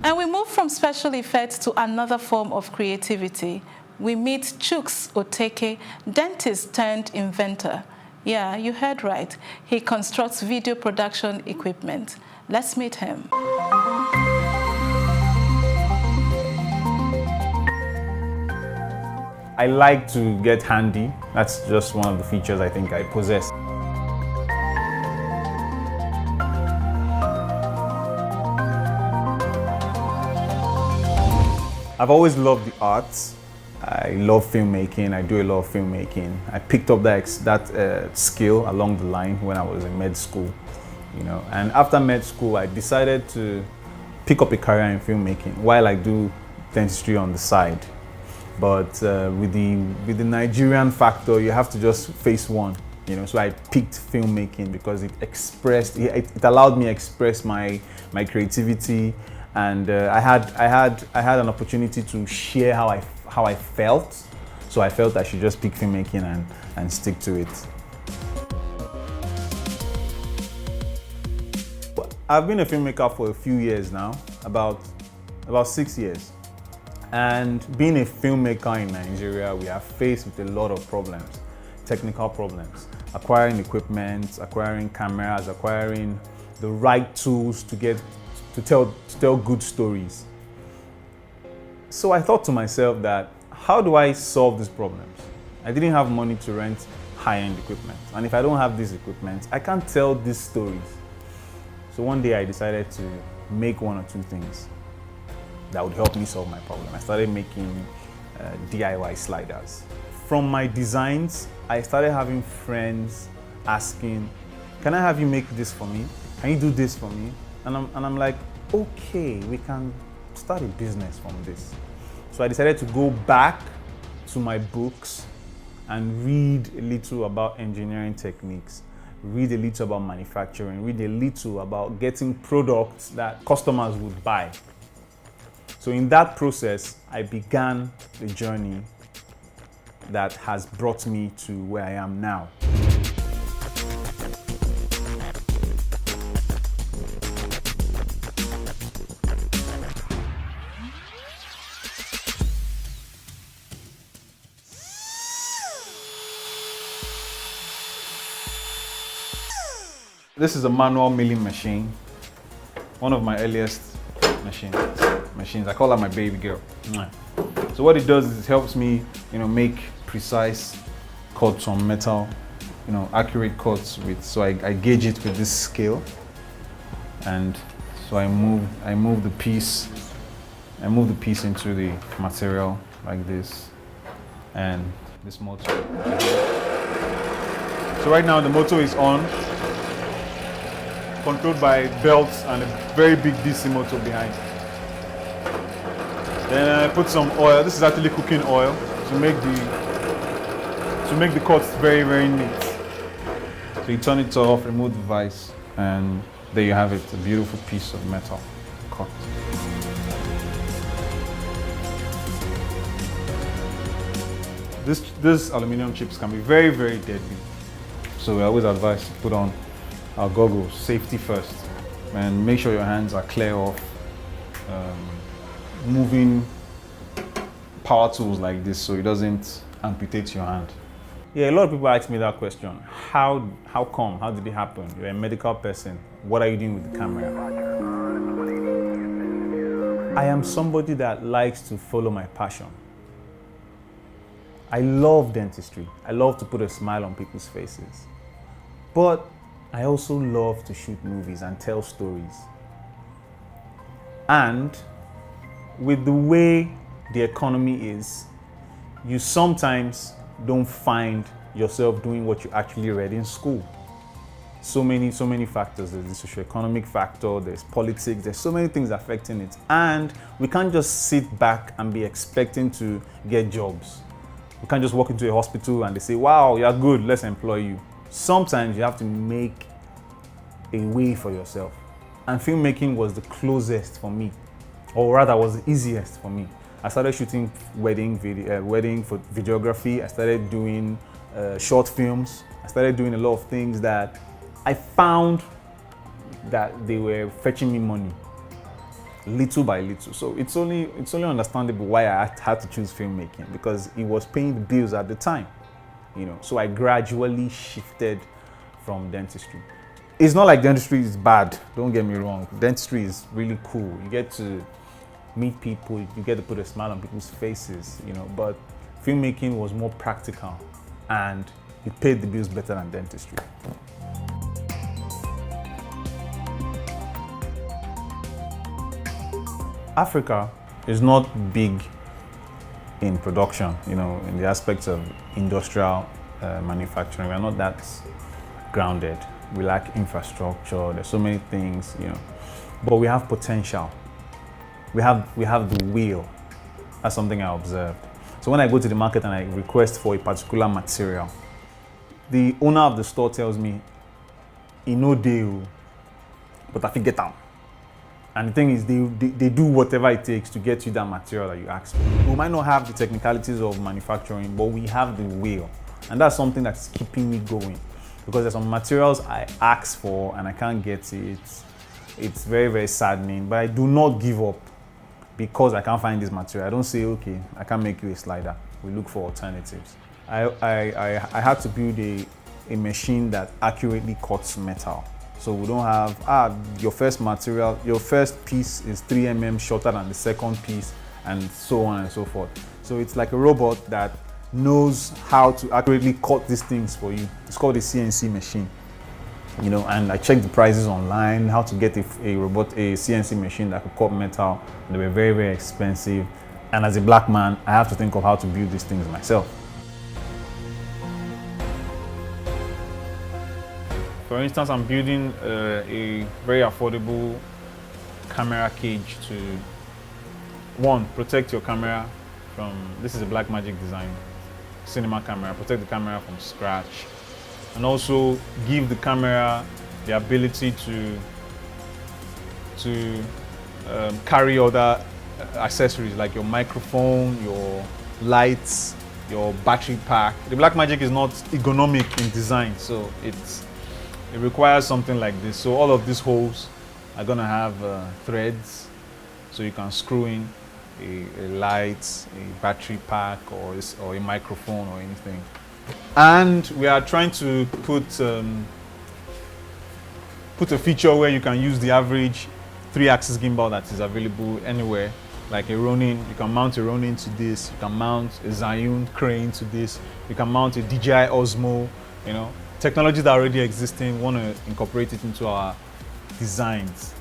And we move from special effects to another form of creativity. We meet Chuks Oteke, dentist turned inventor. Yeah, you heard right. He constructs video production equipment. Let's meet him. I like to get handy. That's just one of the features I think I possess. I've always loved the arts. I love filmmaking. I do a lot of filmmaking. I picked up that skill along the line when I was in med school, you know. And after med school, I decided to pick up a career in filmmaking while I do dentistry on the side. But with the Nigerian factor, you have to just face one, you know. So I picked filmmaking because it allowed me to express my creativity. And I had an opportunity to share how I felt, so I felt I should just pick filmmaking and stick to it. I've been a filmmaker for a few years now, about 6 years. And being a filmmaker in Nigeria, we are faced with a lot of problems, technical problems, acquiring equipment, acquiring cameras, acquiring the right tools to tell good stories. So I thought to myself that, how do I solve these problems? I didn't have money to rent high-end equipment. And if I don't have this equipment, I can't tell these stories. So one day I decided to make one or two things that would help me solve my problem. I started making DIY sliders. From my designs, I started having friends asking, can I have you make this for me? Can you do this for me? And I'm like, okay, we can start a business from this. So I decided to go back to my books and read a little about engineering techniques, read a little about manufacturing, read a little about getting products that customers would buy. So in that process, I began the journey that has brought me to where I am now. This is a manual milling machine, one of my earliest machines. I call her my baby girl. So what it does is it helps me, make precise cuts on metal, accurate cuts so I gauge it with this scale, and so I move the piece into the material like this, and this motor. So right now the motor is on, controlled by belts and a very big DC motor behind. Then I put some oil. This is actually cooking oil to make the cuts very, very neat. So you turn it off, remove the vise, and there you have it, a beautiful piece of metal cut. These aluminum chips can be very, very deadly. So we always advise to put on our goggles, safety first, and make sure your hands are clear of moving power tools like this so it doesn't amputate your hand. Yeah, a lot of people ask me that question. How come? How did it happen? You're a medical person. What are you doing with the camera? I am somebody that likes to follow my passion. I love dentistry. I love to put a smile on people's faces. But I also love to shoot movies and tell stories. And with the way the economy is, you sometimes don't find yourself doing what you actually read in school. So many factors. There's the socioeconomic factor, there's politics, there's so many things affecting it. And we can't just sit back and be expecting to get jobs. We can't just walk into a hospital and they say, wow, you're good, let's employ you. Sometimes you have to make a way for yourself. And filmmaking was the closest for me, or rather was the easiest for me. I started shooting wedding videography. I started doing short films. I started doing a lot of things that I found that they were fetching me money. little by little. So it's only understandable why I had to choose filmmaking, because it was paying the bills at the time, you know. So I gradually shifted from dentistry. It's not like dentistry is bad, don't get me wrong. Dentistry is really cool. You get to meet people, you get to put a smile on people's faces, you know, but filmmaking was more practical and it paid the bills better than dentistry. Africa is not big in production, you know, in the aspects of industrial manufacturing. We're not that grounded. We lack infrastructure. There's so many things, you know, but we have potential. We have the will. That's something I observed. So when I go to the market and I request for a particular material, the owner of the store tells me, no deal, but I think get them. And the thing is, they do whatever it takes to get you that material that you ask for. We might not have the technicalities of manufacturing, but we have the will. And that's something that's keeping me going. Because there's some materials I ask for and I can't get it. It's very, very saddening, but I do not give up because I can't find this material. I don't say, okay, I can't make you a slider. We look for alternatives. I had to build a machine that accurately cuts metal. So we don't have, your first material, your first piece is 3 mm shorter than the second piece, and so on and so forth. So it's like a robot that knows how to accurately cut these things for you. It's called a CNC machine, you know, and I checked the prices online, how to get a CNC machine that could cut metal. They were very, very expensive. And as a black man, I have to think of how to build these things myself. For instance, I'm building a very affordable camera cage to, one, protect your camera from, this is a Blackmagic design, cinema camera, protect the camera from scratch, and also give the camera the ability to carry other accessories like your microphone, your lights, your battery pack. The Blackmagic is not ergonomic in design, so it requires something like this. So all of these holes are gonna have threads, so you can screw in a light, a battery pack, or a microphone or anything. And we are trying to put a feature where you can use the average 3-axis gimbal that is available anywhere, like a Ronin. You can mount a Ronin to this, you can mount a Zhiyun crane to this, you can mount a DJI Osmo, you know. Technology that already existing, want to incorporate it into our designs.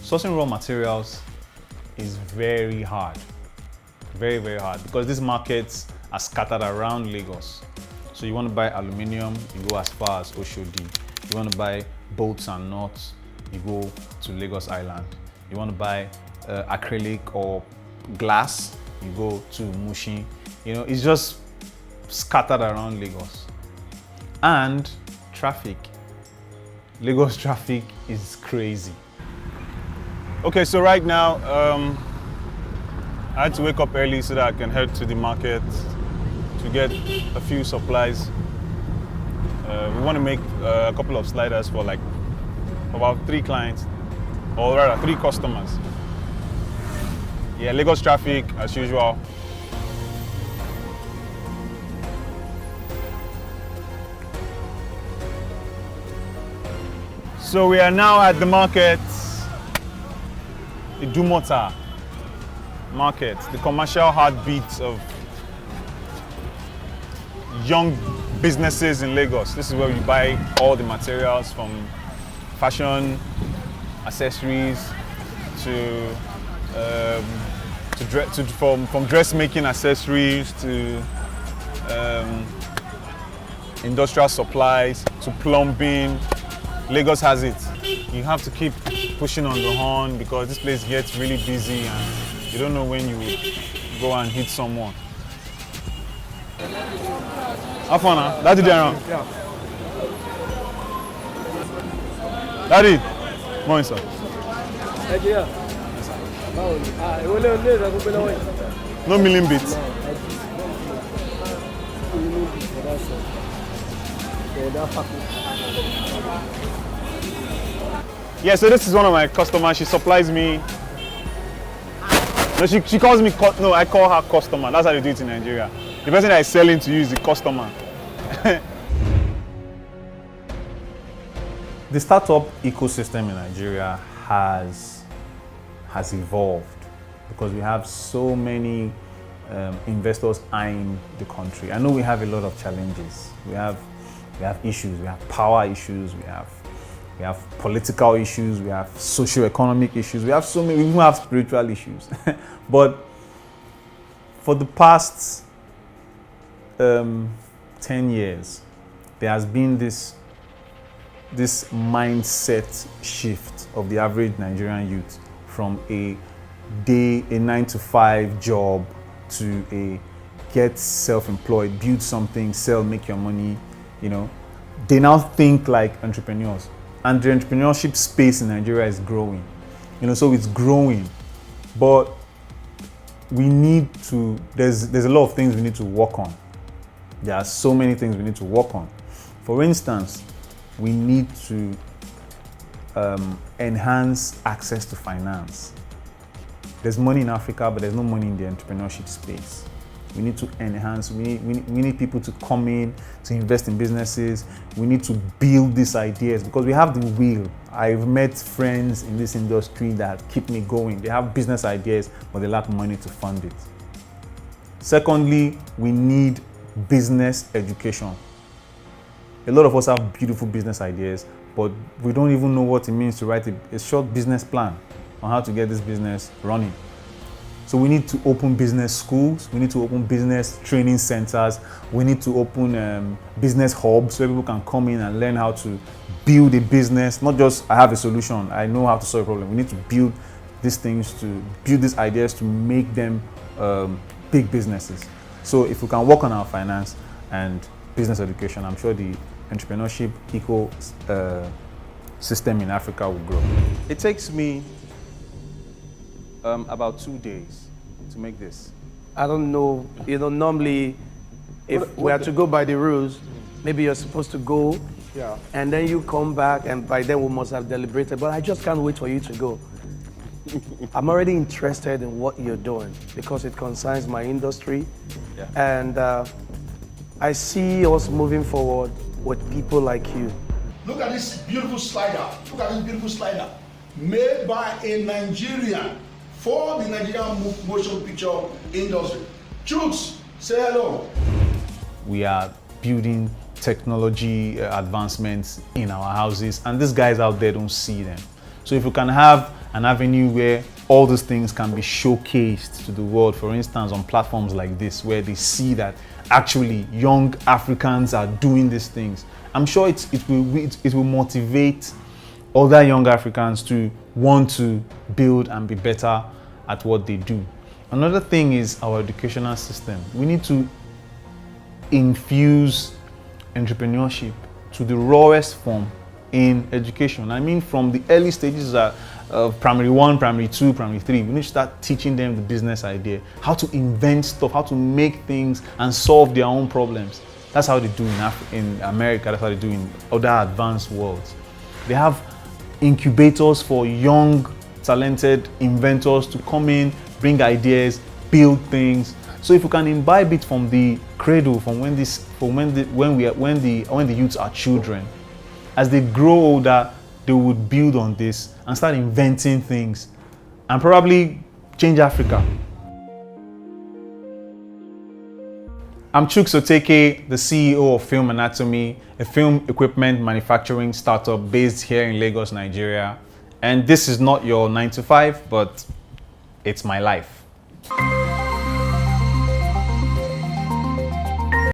Sourcing raw materials is very hard, very, very hard, because these markets are scattered around Lagos. So you want to buy aluminium, you go as far as Oshodi. You want to buy bolts and nuts, you go to Lagos Island. You want to buy acrylic or glass, you go to Mushin. You know, it's just scattered around Lagos. And traffic. Lagos traffic is crazy. Okay, so right now, I had to wake up early so that I can head to the market to get a few supplies. We want to make a couple of sliders for like about 3 clients, or rather 3 customers. Yeah, Lagos traffic as usual. So we are now at the market, the Dumota market, the commercial heartbeat of young businesses in Lagos. This is where we buy all the materials, from fashion, accessories, from dressmaking accessories to industrial supplies to plumbing. Lagos has it. You have to keep pushing on the horn because this place gets really busy and you don't know when you will go and hit someone. Have fun, huh? Daddy there around. Yeah. Daddy, morning, sir. No milling bits. Yeah, so this is one of my customers. She supplies me. No, she calls me, no, I call her customer. That's how they do it in Nigeria. The person that is selling to you is the customer. The startup ecosystem in Nigeria has evolved because we have so many investors eyeing the country. I know we have a lot of challenges. We have issues. We have power issues. We have political issues. We have socio-economic issues. We have so many. We even have spiritual issues. But for the past 10 years, there has been this mindset shift of the average Nigerian youth from a 9-to-5 job to a get self-employed, build something, sell, make your money. You know, they now think like entrepreneurs, and the entrepreneurship space in Nigeria is growing. You know, so it's growing, but we need to. There's a lot of things we need to work on. There are so many things we need to work on. For instance, we need to enhance access to finance. There's money in Africa, but there's no money in the entrepreneurship space. We need to enhance, we need people to come in, to invest in businesses. We need to build these ideas because we have the will. I've met friends in this industry that keep me going. They have business ideas, but they lack money to fund it. Secondly, we need business education. A lot of us have beautiful business ideas, but we don't even know what it means to write a short business plan on how to get this business running. So we need to open business schools, we need to open business training centers, we need to open business hubs where people can come in and learn how to build a business, not just I have a solution, I know how to solve a problem. We need to build these things, to build these ideas to make them big businesses. So if we can work on our finance and business education, I'm sure the entrepreneurship system in Africa will grow. It takes me about 2 days to make this. I don't know, normally if we are to go by the rules, maybe you're supposed to go, and then you come back, and by then we must have deliberated, but I just can't wait for you to go. I'm already interested in what you're doing because it concerns my industry, and I see us moving forward with people like you. Look at this beautiful slider. Look at this beautiful slider. Made by a Nigerian for the Nigerian motion picture industry. Chooks, say hello. We are building technology advancements in our houses, and these guys out there don't see them. So if we can have an avenue where all these things can be showcased to the world, for instance, on platforms like this, where they see that actually young Africans are doing these things, I'm sure it will motivate other young Africans to want to build and be better at what they do. Another thing is our educational system. We need to infuse entrepreneurship to the rawest form in education. I mean, from the early stages of primary 1, primary 2, primary 3, we need to start teaching them the business idea, how to invent stuff, how to make things and solve their own problems. That's how they do in America, that's how they do in other advanced worlds. They have incubators for young, talented inventors to come in, bring ideas, build things. So if you can imbibe it from the cradle, from when the youths are children, as they grow older, they would build on this and start inventing things and probably change Africa. I'm Chuks Oteke, the CEO of Film Anatomy, a film equipment manufacturing startup based here in Lagos, Nigeria. And this is not your 9 to 5, but it's my life.